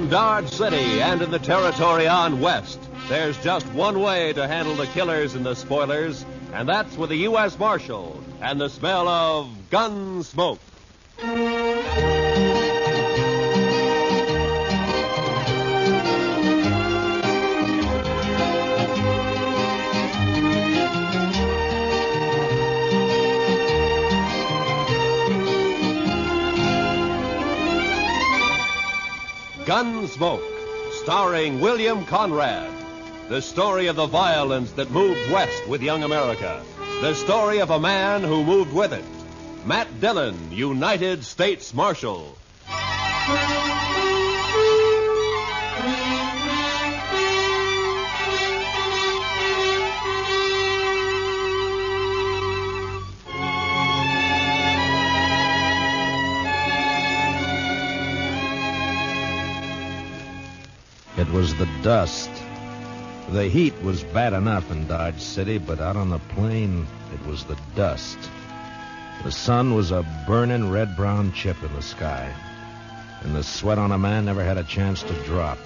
In Dodge City and in the territory on west, there's just one way to handle the killers and the spoilers, and that's with a U.S. Marshal and the smell of Gunsmoke. Gunsmoke, starring William Conrad. The story of the violence that moved west with young America. The story of a man who moved with it. Matt Dillon, United States Marshal. It was the dust. The heat was bad enough in Dodge City, but out on the plain, it was the dust. The sun was a burning red-brown chip in the sky, and the sweat on a man never had a chance to drop.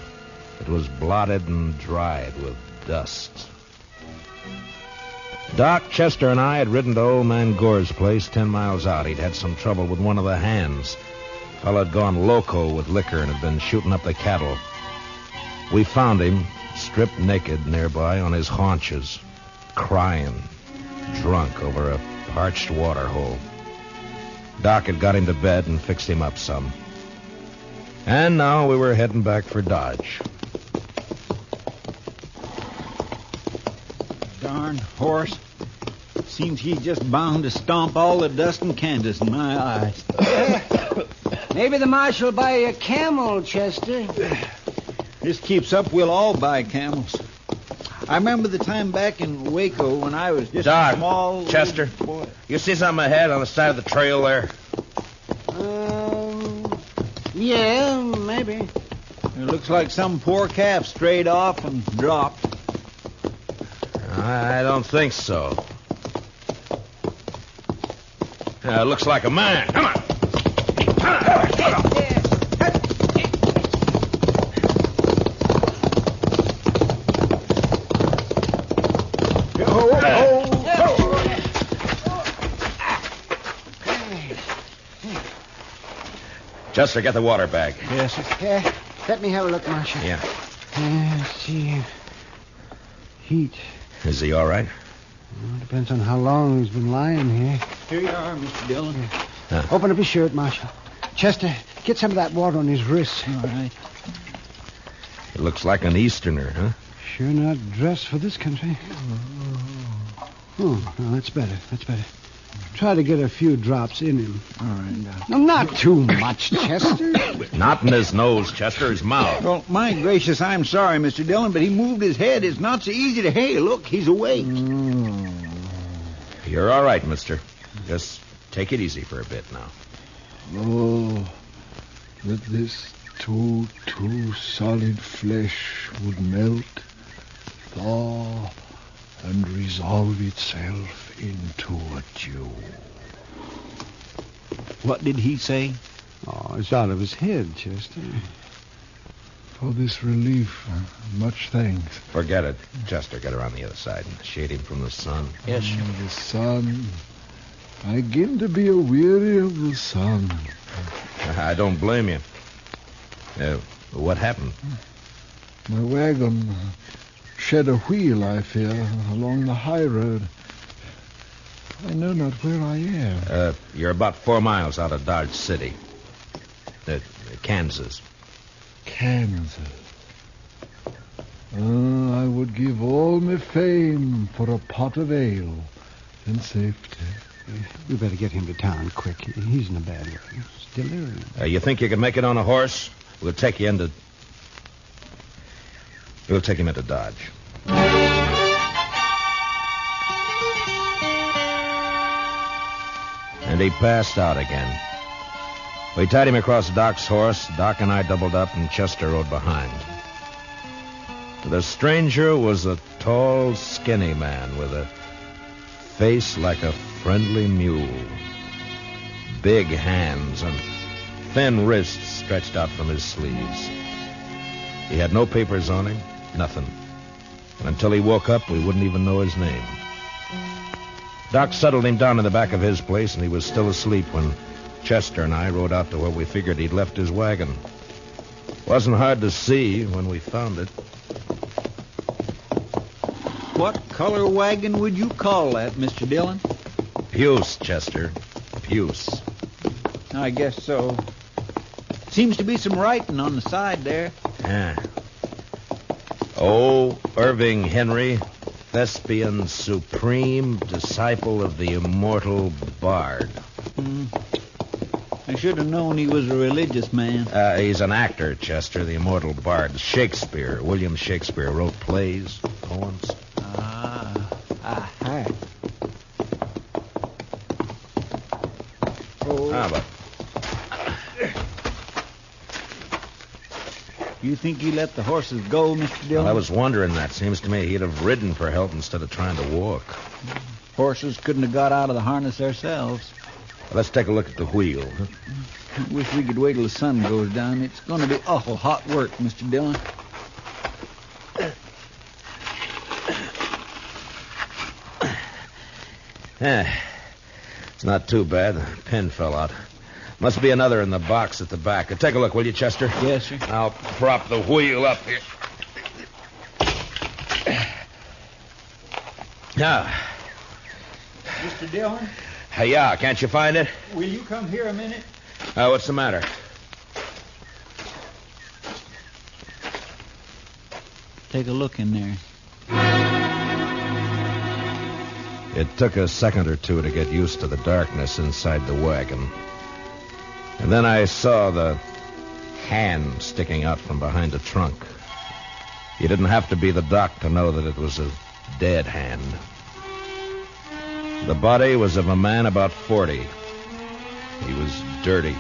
It was blotted and dried with dust. Doc, Chester, and I had ridden to old man Gore's place 10 miles out. He'd had some trouble with one of the hands. Fellow had gone loco with liquor and had been shooting up the cattle. We found him, stripped naked nearby on his haunches, crying, drunk over a parched water hole. Doc had got him to bed and fixed him up some. And now we were heading back for Dodge. Darn horse. Seems he's just bound to stomp all the dust in Kansas in my eyes. Maybe the marshal will buy you a camel, Chester. This keeps up, we'll all buy camels. I remember the time back in Waco when I was just Doc, a small... Chester, boy. You see something ahead on the side of the trail there? Yeah, maybe. It looks like some poor calf strayed off and dropped. I don't think so. It looks like a man. Come on. Chester, get the water bag. Yes, sir. Let me have a look, Marshal. Yeah. Let's see. Heat. Is he all right? Well, depends on how long he's been lying here. Here you are, Mr. Dillon. Open up his shirt, Marshal. Chester, get some of that water on his wrists. All right. He looks like an Easterner, huh? Sure not dressed for this country. Oh, no, that's better. That's better. Try to get a few drops in him. All right. No, not too much, Chester. Not in his nose, Chester, his mouth. Well, my gracious, I'm sorry, Mr. Dillon, but he moved his head. It's not so easy to... Hey, look, he's awake. You're all right, mister. Just take it easy for a bit now. Oh, that this too solid flesh would melt, thaw, and resolve itself into a dew. What did he say? Oh, it's out of his head, Chester. For this relief, much thanks. Forget it. Chester, get around the other side and shade him from the sun. Yes, sir. The sun. I begin to be a-weary of the sun. I don't blame you. What happened? My wagon shed a wheel, I fear, along the high road. I know not where I am. You're about 4 miles out of Dodge City. Kansas. Kansas. I would give all my fame for a pot of ale and safety. We better get him to town quick. He's in a bad way. He's delirious. You think you can make it on a horse? We'll take you into... We'll take him into Dodge. And he passed out again. We tied him across Doc's horse. Doc and I doubled up, and Chester rode behind. The stranger was a tall, skinny man with a face like a friendly mule. Big hands and thin wrists stretched out from his sleeves. He had no papers on him, nothing. And until he woke up, we wouldn't even know his name. Doc settled him down in the back of his place, and he was still asleep when Chester and I rode out to where we figured he'd left his wagon. Wasn't hard to see when we found it. What color wagon would you call that, Mr. Dillon? Puce, Chester. Puce. I guess so. Seems to be some writing on the side there. Yeah. Oh, Irving Henry, Thespian supreme, disciple of the immortal bard. I should have known he was a religious man. He's an actor, Chester, the immortal bard. Shakespeare, William Shakespeare, wrote plays, poems. Hi. But You think he let the horses go, Mr. Dillon? I was wondering that. Seems to me he'd have ridden for help instead of trying to walk. Horses couldn't have got out of the harness themselves. Let's take a look at the wheel. I wish we could wait till the sun goes down. It's going to be awful hot work, Mr. Dillon. It's not too bad. The pin fell out. Must be another in the box at the back. Take a look, will you, Chester? Yes, sir. I'll prop the wheel up here. Now. Mr. Dillon? Yeah, can't you find it? Will you come here a minute? What's the matter? Take a look in there. It took a second or two to get used to the darkness inside the wagon. And then I saw the hand sticking out from behind the trunk. You didn't have to be the doc to know that it was a dead hand. The body was of a man about 40. He was dirty.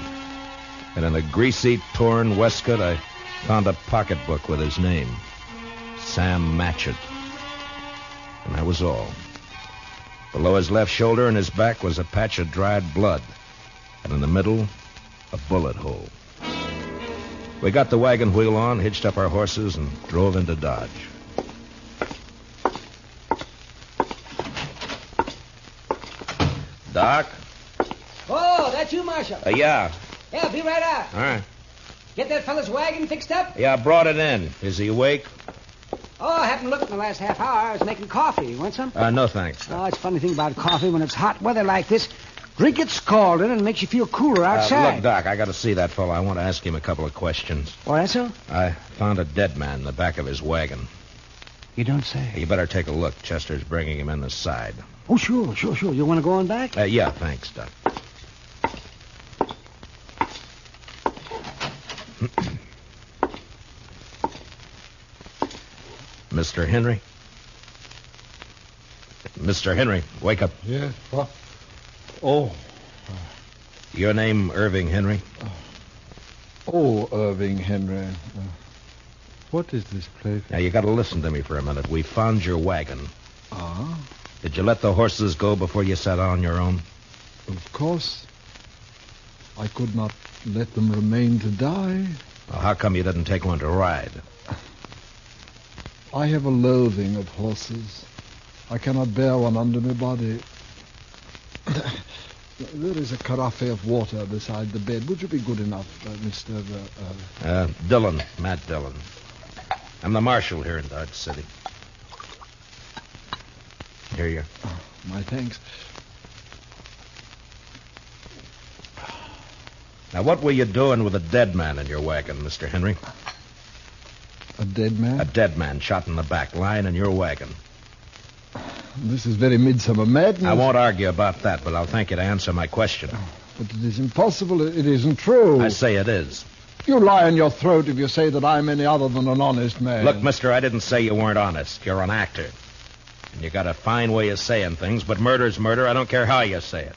And in a greasy, torn waistcoat, I found a pocketbook with his name. Sam Matchett. And that was all. Below his left shoulder and his back was a patch of dried blood. And in the middle, a bullet hole. We got the wagon wheel on, hitched up our horses, and drove into Dodge. Doc? Oh, that's you, Marshal. Yeah. Yeah, be right out. All right. Get that fella's wagon fixed up? Yeah, I brought it in. Is he awake? Oh, I haven't looked in the last half hour. I was making coffee. You want some? No, thanks. Oh, it's a funny thing about coffee. When it's hot weather like this, drink it scalded and it makes you feel cooler outside. Look, Doc, I got to see that fellow. I want to ask him a couple of questions. Oh, that's so? I found a dead man in the back of his wagon. You don't say. You better take a look. Chester's bringing him in the side. Oh, sure. You want to go on back? Yeah, thanks, Doc. Mr. Henry? Mr. Henry, wake up. Yes, what? Oh. Your name, Irving Henry? Oh, Irving Henry. What is this place? Now, you got to listen to me for a minute. We found your wagon. Ah? Did you let the horses go before you sat on your own? Of course. I could not let them remain to die. Well, how come you didn't take one to ride? I have a loathing of horses. I cannot bear one under my body. There is a carafe of water beside the bed. Would you be good enough, Mr. Dillon, Matt Dillon. I'm the marshal here in Dodge City. Here you are. Oh, my thanks. Now, what were you doing with a dead man in your wagon, Mr. Henry? A dead man? A dead man shot in the back, lying in your wagon. This is very midsummer madness. I won't argue about that, but I'll thank you to answer my question. But it is impossible. It isn't true. I say it is. You lie in your throat if you say that I'm any other than an honest man. Look, mister, I didn't say you weren't honest. You're an actor. And you got a fine way of saying things, but murder's murder. I don't care how you say it.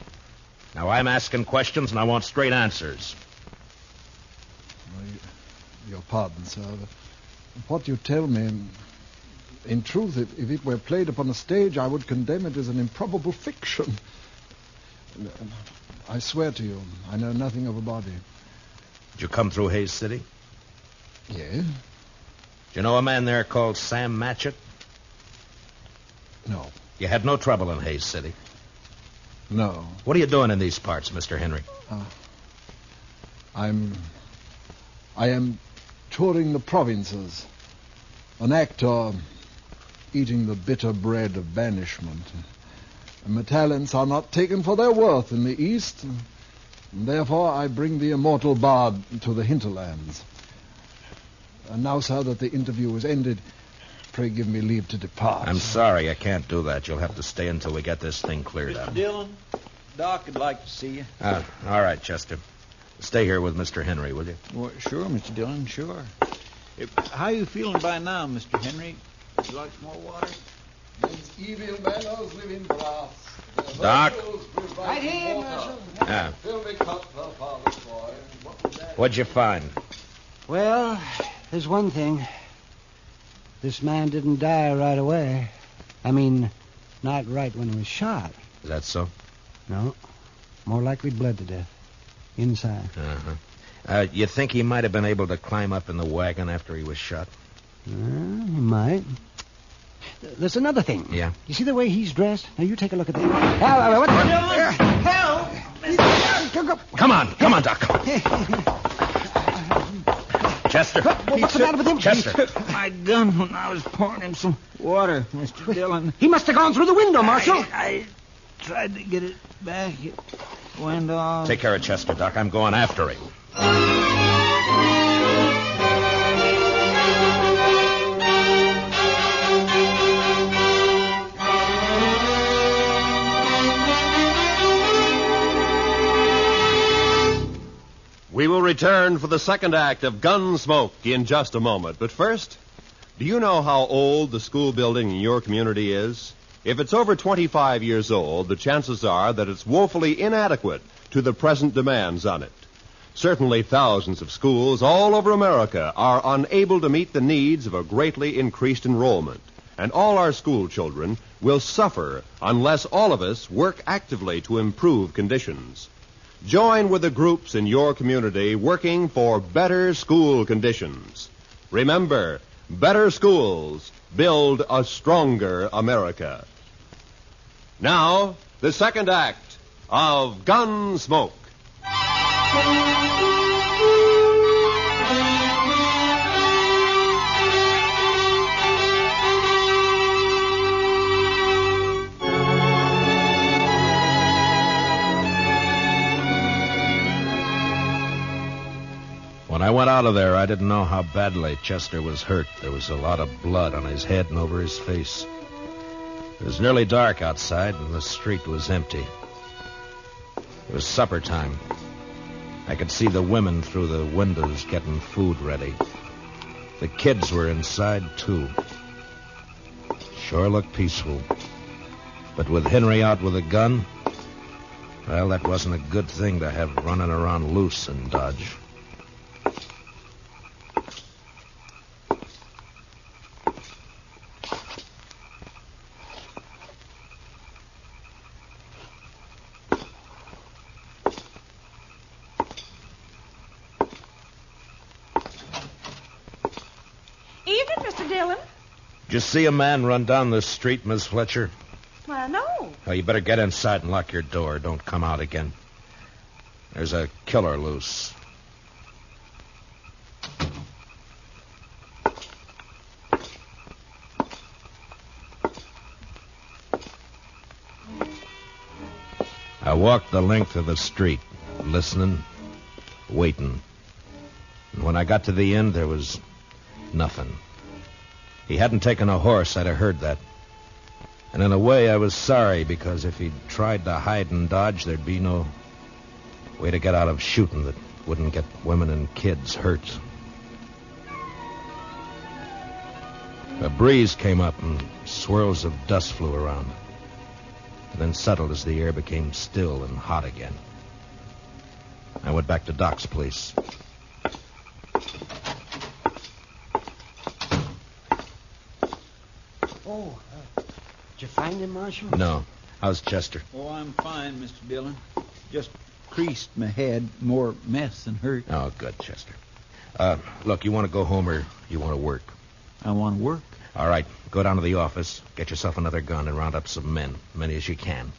Now, I'm asking questions, and I want straight answers. Your pardon, sir. What you tell me, in truth, if it were played upon a stage, I would condemn it as an improbable fiction. I swear to you, I know nothing of a body. Did you come through Hayes City? Yes. Do you know a man there called Sam Matchett? No. You had no trouble in Hayes City. No. What are you doing in these parts, Mr. Henry? I am touring the provinces. An actor eating the bitter bread of banishment. And my talents are not taken for their worth in the East. And therefore I bring the immortal bard to the hinterlands. And now, sir, that the interview is ended, pray give me leave to depart. I'm sorry, I can't do that. You'll have to stay until we get this thing cleared up. Mr. Dillon, Doc would like to see you. All right, Chester. Stay here with Mr. Henry, will you? Well, sure, Mr. Dillon, sure. How you feeling by now, Mr. Henry? Would you like some more water? These evil manners live in brass. Doc? Right here, Marshal. Yeah. Fill me cup, thou father's boy. What was that? What'd you find? Well, there's one thing. This man didn't die right away. I mean, not right when he was shot. Is that so? No. More likely bled to death. Inside. You think he might have been able to climb up in the wagon after he was shot? He might. There's another thing. Yeah? You see the way he's dressed? Now, you take a look at that. What? Help! Come on, Doc. Chester. What's the matter with him? Chester. He took my gun when I was pouring him some water, Mr. Dillon. He must have gone through the window, Marshal. I tried to get it back. It went off. Take care of Chester, Doc. I'm going after him. We will return for the second act of Gunsmoke in just a moment. But first, do you know how old the school building in your community is? If it's over 25 years old, the chances are that it's woefully inadequate to the present demands on it. Certainly thousands of schools all over America are unable to meet the needs of a greatly increased enrollment. And all our school children will suffer unless all of us work actively to improve conditions. Join with the groups in your community working for better school conditions. Remember, better schools build a stronger America. Now, the second act of Gunsmoke. When I went out of there, I didn't know how badly Chester was hurt. There was a lot of blood on his head and over his face. It was nearly dark outside, and the street was empty. It was supper time. I could see the women through the windows getting food ready. The kids were inside, too. Sure looked peaceful. But with Henry out with a gun, well, that wasn't a good thing to have running around loose in Dodge. Evening, Mr. Dillon. Did you see a man run down the street, Miss Fletcher? Well, no. Well, you better get inside and lock your door. Don't come out again. There's a killer loose. I walked the length of the street, listening, waiting. And when I got to the end, there was nothing. He hadn't taken a horse, I'd have heard that. And in a way, I was sorry, because if he'd tried to hide and dodge, there'd be no way to get out of shooting that wouldn't get women and kids hurt. A breeze came up and swirls of dust flew around, and then settled as the air became still and hot again. I went back to Doc's place. Oh, did you find him, Marshal? No. How's Chester? Oh, I'm fine, Mr. Dillon. Just creased my head. More mess than hurt. Oh, good, Chester. Look, you want to go home or you want to work? I want to work. All right, go down to the office, get yourself another gun, and round up some men, many as you can.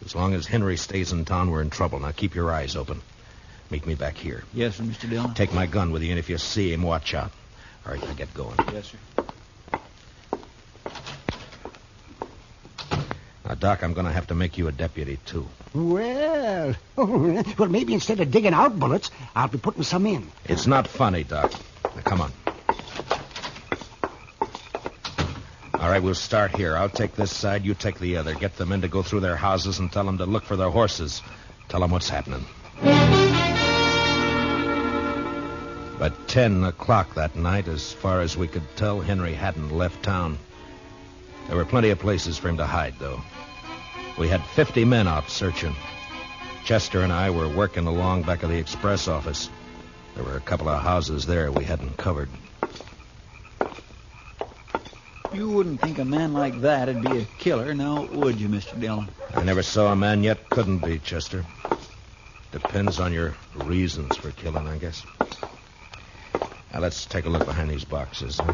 As long as Henry stays in town, we're in trouble. Now keep your eyes open. Meet me back here. Yes, sir, Mr. Dillon. Take my gun with you, and if you see him, watch out. All right, now get going. Yes, sir. Now, Doc, I'm going to have to make you a deputy, too. Well, maybe instead of digging out bullets, I'll be putting some in. It's not funny, Doc. Now, come on. All right, we'll start here. I'll take this side, you take the other. Get the men to go through their houses and tell them to look for their horses. Tell them what's happening. By 10 o'clock that night, as far as we could tell, Henry hadn't left town. There were plenty of places for him to hide, though. We had 50 men out searching. Chester and I were working along back of the express office. There were a couple of houses there we hadn't covered. You wouldn't think a man like that would be a killer, now would you, Mr. Dillon? I never saw a man yet couldn't be, Chester. Depends on your reasons for killing, I guess. Now, let's take a look behind these boxes, huh?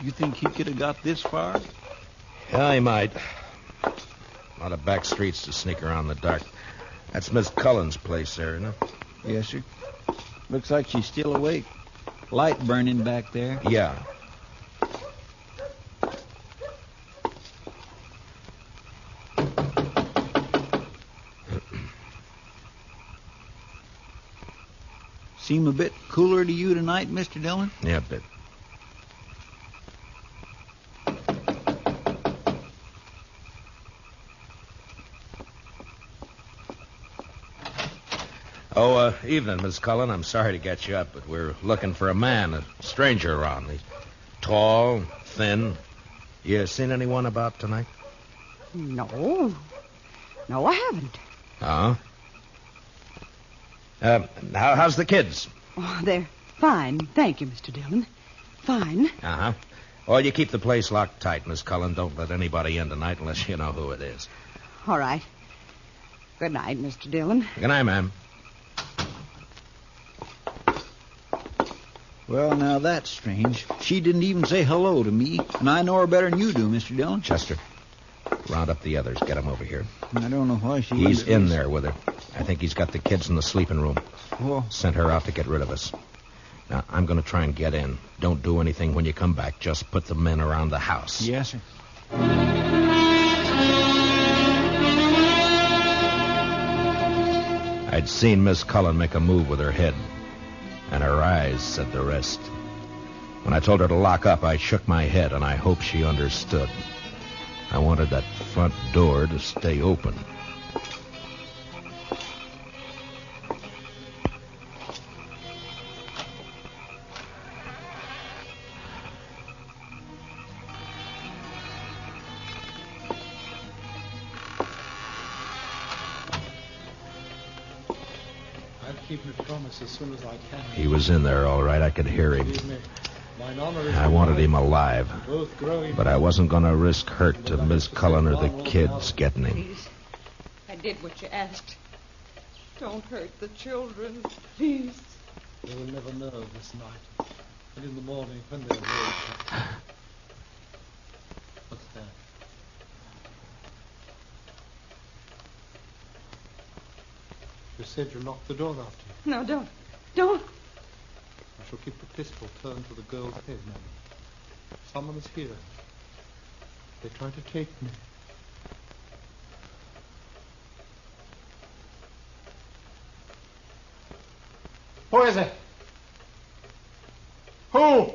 You think he could have got this far? Yeah, he might. A lot of back streets to sneak around in the dark. That's Miss Cullen's place there, isn't it? Yes, sir. Looks like she's still awake. Light burning back there. Yeah. Seem a bit cooler to you tonight, Mr. Dillon? Yeah, a bit. Oh, evening, Miss Cullen. I'm sorry to get you up, but we're looking for a man, a stranger around. He's tall, thin. You seen anyone about tonight? No. No, I haven't. Oh? How's the kids? Oh, they're fine. Thank you, Mr. Dillon. Fine. Uh-huh. Well, you keep the place locked tight, Miss Cullen. Don't let anybody in tonight unless you know who it is. All right. Good night, Mr. Dillon. Good night, ma'am. Well, now that's strange. She didn't even say hello to me, and I know her better than you do, Mr. Dillon. Chester, round up the others. Get them over here. I don't know why she... He's in there with her. I think he's got the kids in the sleeping room. Oh. Sent her out to get rid of us. Now, I'm going to try and get in. Don't do anything when you come back. Just put the men around the house. Yes, sir. I'd seen Miss Cullen make a move with her head, and her eyes said the rest. When I told her to lock up, I shook my head, and I hoped she understood. I wanted that front door to stay open. Keep my promise as soon as I can. He was in there, all right. I could hear him. I wanted him alive, but I wasn't going to risk hurt to Miss Cullen or the kids getting him. Please. I did what you asked. Don't hurt the children, please. They will never know this night. And in the morning, when they're awake... What's that? You said you locked the door after you. No, don't. Don't. I shall keep the pistol turned to the girl's head, madam. Someone is here. They try to take me. Who is it? Who?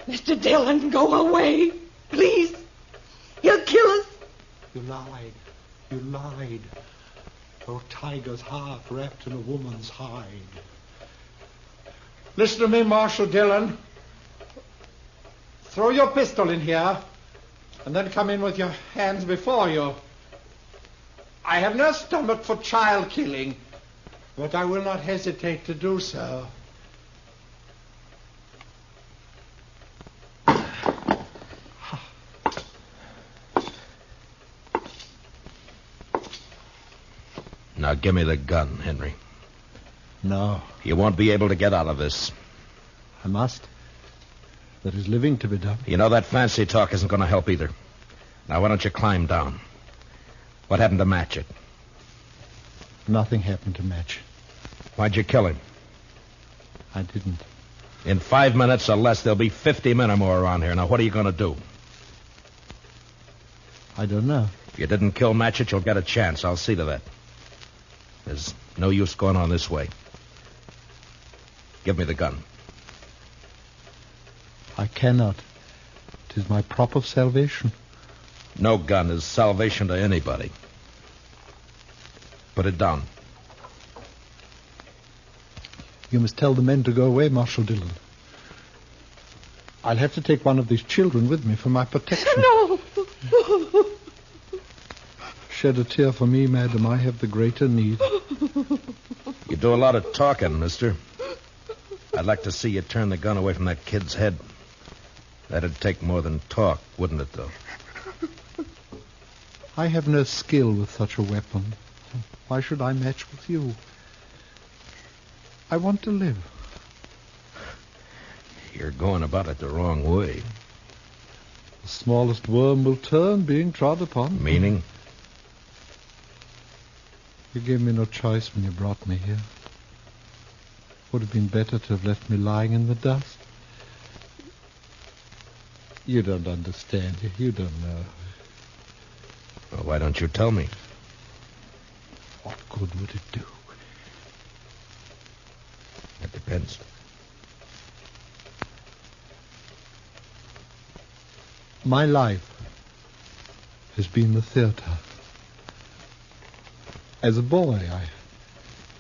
Mr. Dillon, go away. Please. He'll kill us. You lied. You lied. Your tiger's heart wrapped in a woman's hide. Listen to me, Marshal Dillon. Throw your pistol in here, and then come in with your hands before you. I have no stomach for child killing. But I will not hesitate to do so. Now give me the gun, Henry. No, You won't be able to get out of this. I must. There is living to be done. You know that fancy talk isn't going to help either. Now, why don't you climb down? What happened to Matchett? Nothing happened to Match. Why'd you kill him? I didn't. In 5 minutes or less, there'll be 50 men or more around here. Now, what are you going to do? I don't know. If you didn't kill Matchett, you'll get a chance. I'll see to that. There's no use going on this way. Give me the gun. I cannot. It is my prop of salvation. No gun is salvation to anybody. Put it down. You must tell the men to go away, Marshal Dillon. I'll have to take one of these children with me for my protection. No! Shed a tear for me, madam. I have the greater need. You do a lot of talking, mister. I'd like to see you turn the gun away from that kid's head. That'd take more than talk, wouldn't it, though? I have no skill with such a weapon. Why should I match with you? I want to live. You're going about it the wrong way. The smallest worm will turn being trod upon. Meaning? You gave me no choice when you brought me here. Would have been better to have left me lying in the dust. You don't understand. You don't know. Well, why don't you tell me? What good would it do? It depends. My life has been the theater. As a boy,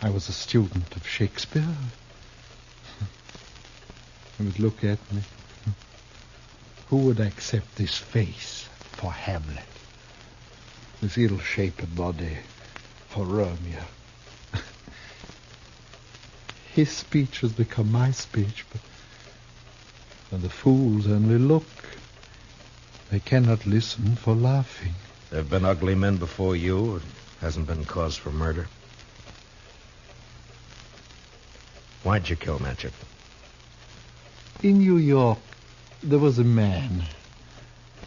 I was a student of Shakespeare. You would look at me. Who would accept this face for Hamlet? This ill-shaped body for Romeo? His speech has become my speech, but the fools only look. They cannot listen for laughing. There have been ugly men before you. It hasn't been cause for murder. Why'd you kill Matchett? In New York, there was a man,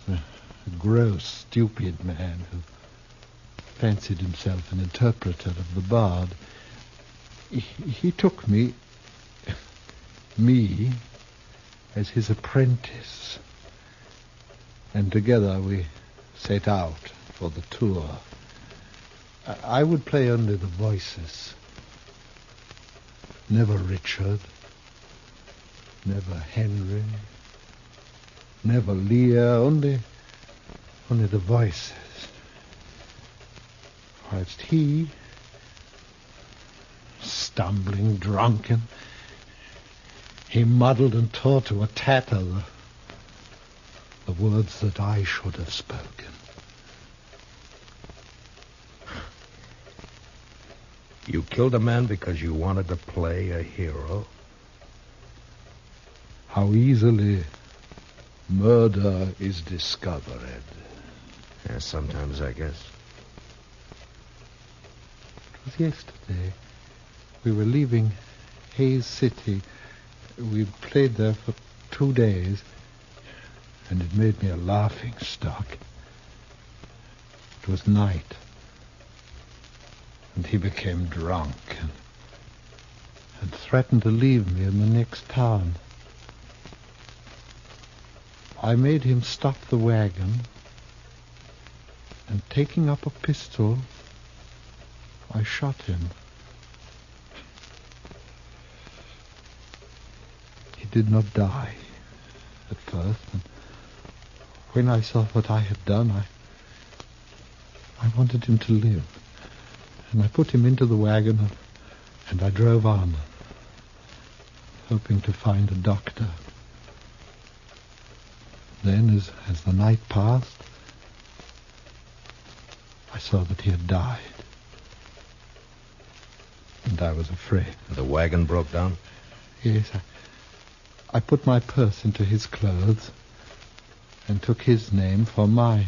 a gross, stupid man who fancied himself an interpreter of the bard. He took me, as his apprentice, and together we set out for the tour. I would play only the voices. Never Richard, never Henry, never Lear, only the voices. Whilst he, stumbling, drunken, he muddled and tore to a tatter the words that I should have spoken. You killed a man because you wanted to play a hero? How easily murder is discovered. Yeah, sometimes, I guess. It was yesterday. We were leaving Hayes City. We'd played there for 2 days, and it made me a laughing stock. It was night, and he became drunk and threatened to leave me in the next town. I made him stop the wagon, and taking up a pistol, I shot him. He did not die at first, and when I saw what I had done, I wanted him to live. And I put him into the wagon, and I drove on, hoping to find a doctor. Then, as the night passed, I saw that he had died. And moment I was afraid. The wagon broke down? Yes, I put my purse into his clothes and took his name for mine.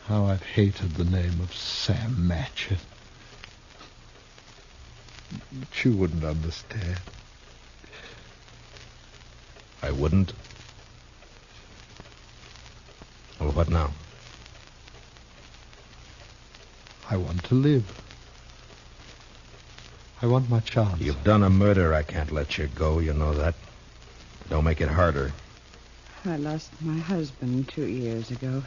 How I've hated the name of Sam Matchett. But you wouldn't understand. I wouldn't? Well, what now? I want to live. I want my chance. You've done a murder. I can't let you go. You know that. Don't make it harder. I lost my husband 2 years ago.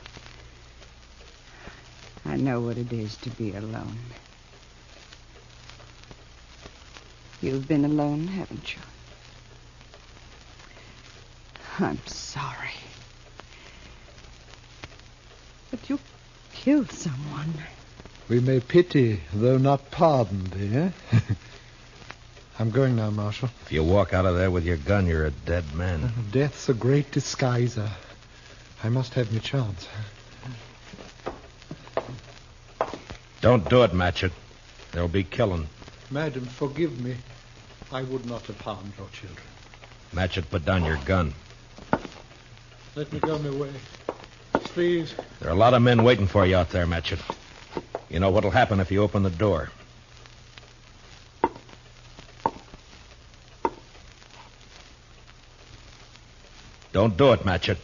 I know what it is to be alone. You've been alone, haven't you? I'm sorry. But you killed someone. We may pity, though not pardon, dear. I'm going now, Marshal. If you walk out of there with your gun, you're a dead man. Death's a great disguiser. I must have my chance. Don't do it, Matchett. There'll be killing. Madam, forgive me. I would not have harmed your children. Matchett, put down your gun. Let me go my way. Please. There are a lot of men waiting for you out there, Matchett. You know what'll happen if you open the door. Don't do it, Matchett.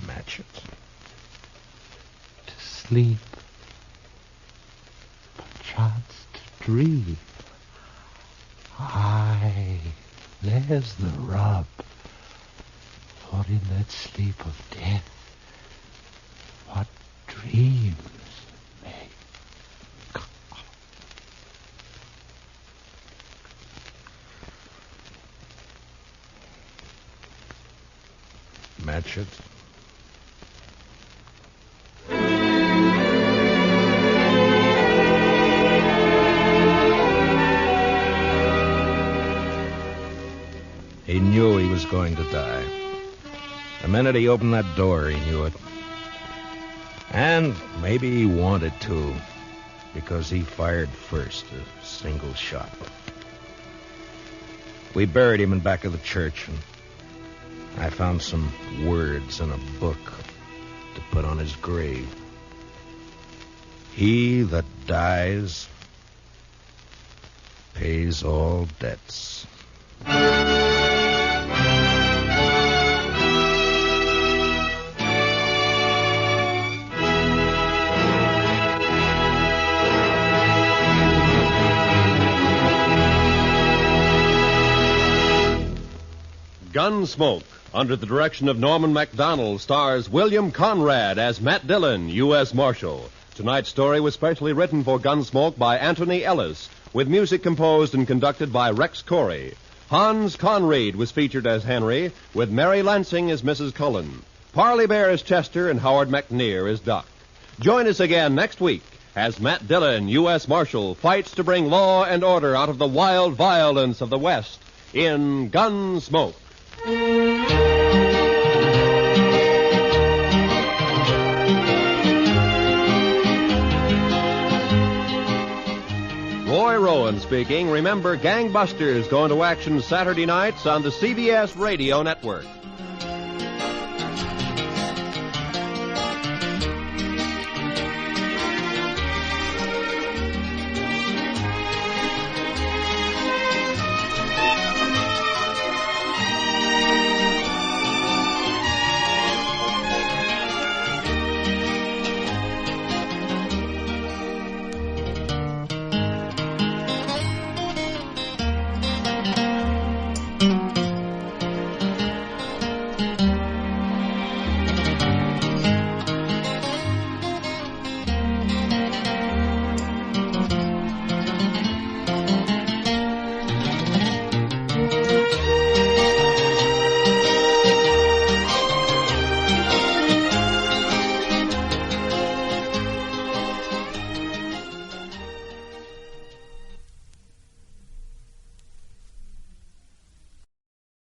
Matchett. To sleep. Perchance to dream. Aye, there's the rub. For in that sleep of death, what dreams may come. Matchett. He knew he was going to die. The minute he opened that door, he knew it. And maybe he wanted to, because he fired first, a single shot. We buried him in back of the church, and I found some words in a book to put on his grave. He that dies pays all debts. Gunsmoke, under the direction of Norman MacDonald, stars William Conrad as Matt Dillon, U.S. Marshal. Tonight's story was specially written for Gunsmoke by Anthony Ellis, with music composed and conducted by Rex Corey. Hans Conried was featured as Henry, with Mary Lansing as Mrs. Cullen. Parley Bear as Chester, and Howard McNear as Duck. Join us again next week as Matt Dillon, U.S. Marshal, fights to bring law and order out of the wild violence of the West in Gunsmoke. Roy Rowan speaking. Remember, Gangbusters going to action Saturday nights on the CBS Radio Network.